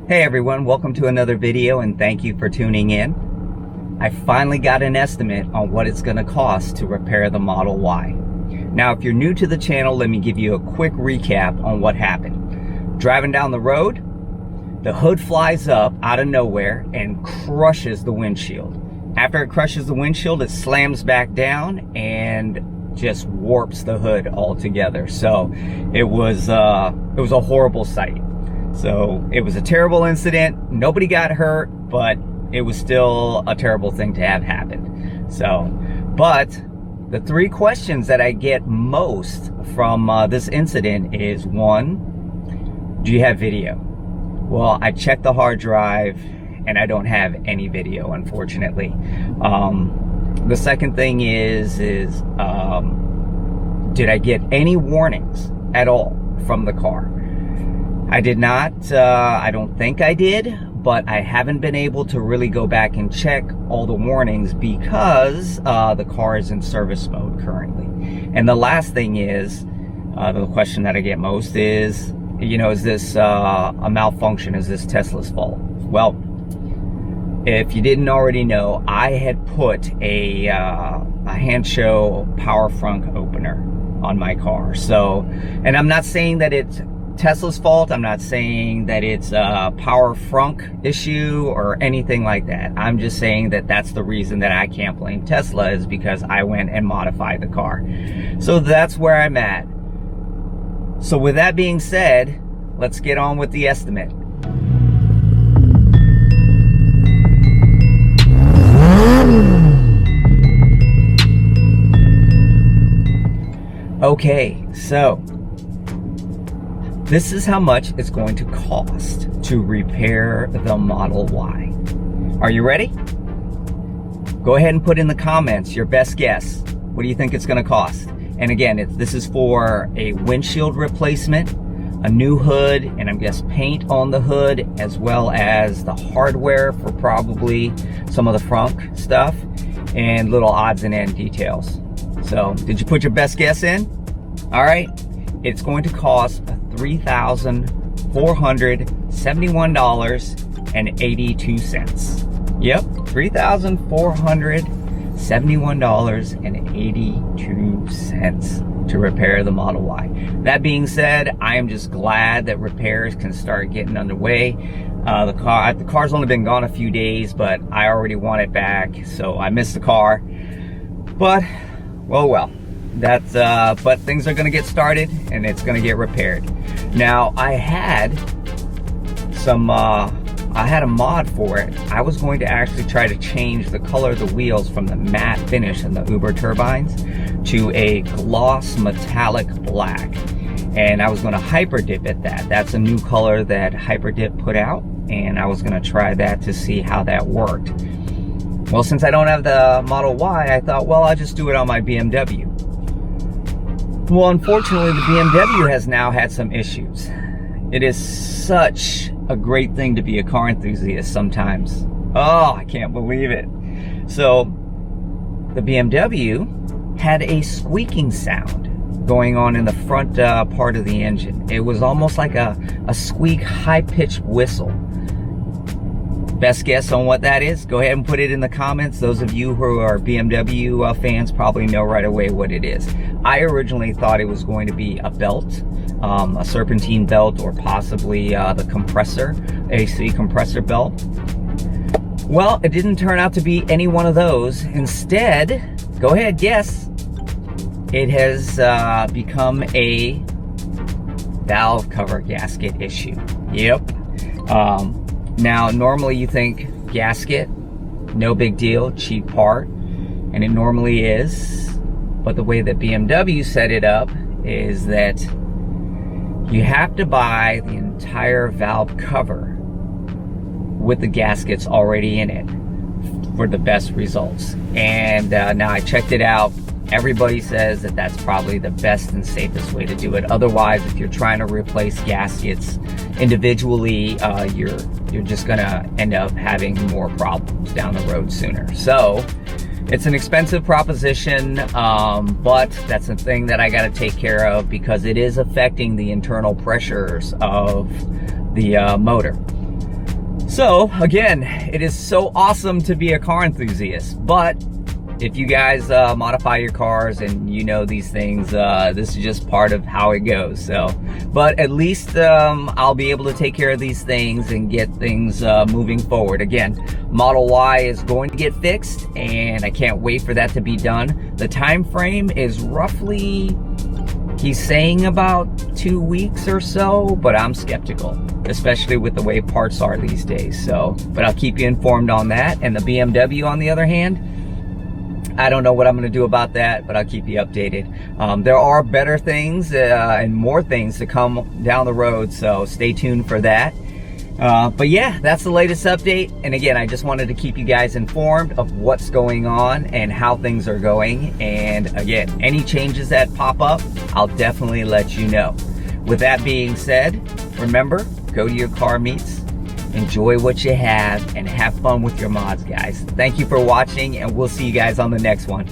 Hey everyone, welcome to another video and thank you for tuning in. I finally got an estimate on what it's going to cost to repair the Model Y. Now if you're new to the channel, let me give you a quick recap on what happened. Driving down the road, the hood flies up out of nowhere and crushes the windshield. After it crushes the windshield, it slams back down and just warps the hood altogether. So it was a horrible sight. So it was a terrible incident. Nobody got hurt, but it was still a terrible thing to have happen. So, but the three questions that I get most from this incident is, one, do you have video? Well, I checked the hard drive and I don't have any video, unfortunately. The second thing is did I get any warnings at all from the car? I did not. I don't think I did, but I haven't been able to really go back and check all the warnings because the car is in service mode currently. And the last thing is, the question that I get most is, is this a malfunction? Is this Tesla's fault? Well, if you didn't already know, I had put a Hancho power frunk opener on my car. So, and I'm not saying that it's Tesla's fault. I'm not saying that it's a power frunk issue or anything like that. I'm just saying that that's the reason that I can't blame Tesla, is because I went and modified the car. So that's where I'm at. So with that being said, let's get on with the estimate. Okay, so this is how much it's going to cost to repair the Model Y. Are you ready? Go ahead and put in the comments your best guess. What do you think it's going to cost? And again, this is for a windshield replacement, a new hood, and I guess paint on the hood, as well as the hardware for probably some of the frunk stuff and little odds and end details. So, did you put your best guess in? All right. It's going to cost $3,471.82. Yep, $3,471.82 to repair the Model Y. That being said, I am just glad that repairs can start getting underway. The car's only been gone a few days, but I already want it back, so I missed the car. But, well. But things are going to get started and it's going to get repaired. Now, I had a mod for it. I was going to actually try to change the color of the wheels from the matte finish in the Uber turbines to a gloss metallic black. And I was going to hyper dip at that. That's a new color that Hyper Dip put out, and I was going to try that to see how that worked. Well, since I don't have the Model Y, I thought, well, I'll just do it on my BMW. Well, unfortunately, the BMW has now had some issues. It is such a great thing to be a car enthusiast sometimes. Oh, I can't believe it. So, the BMW had a squeaking sound going on in the front part of the engine. It was almost like a squeak, high-pitched whistle. Best guess on what that is? Go ahead and put it in the comments. Those of you who are BMW fans probably know right away what it is. I originally thought it was going to be a belt, a serpentine belt, or possibly the compressor, AC compressor belt. Well, it didn't turn out to be any one of those. Instead, go ahead, guess. It has become a valve cover gasket issue. Yep. Now, normally you think gasket, no big deal, cheap part, and it normally is. But the way that BMW set it up is that you have to buy the entire valve cover with the gaskets already in it for the best results. And now I checked it out. Everybody says that that's probably the best and safest way to do it. Otherwise, if you're trying to replace gaskets individually, you're just gonna end up having more problems down the road sooner. So it's an expensive proposition, but that's a thing that I gotta take care of because it is affecting the internal pressures of the motor. So again, it is so awesome to be a car enthusiast, but if you guys modify your cars and you know these things, this is just part of how it goes. So, but at least I'll be able to take care of these things and get things moving forward. Again, Model Y is going to get fixed, and I can't wait for that to be done. The time frame is roughly, he's saying about 2 weeks or so, but I'm skeptical, especially with the way parts are these days. So, but I'll keep you informed on that. And the BMW, on the other hand, I don't know what I'm going to do about that, but I'll keep you updated. There are better things and more things to come down the road, so stay tuned for that. But yeah, that's the latest update. And again, I just wanted to keep you guys informed of what's going on and how things are going. And again, any changes that pop up, I'll definitely let you know. With that being said, remember, go to your car meets, enjoy what you have, and have fun with your mods, guys. Thank you for watching, and we'll see you guys on the next one.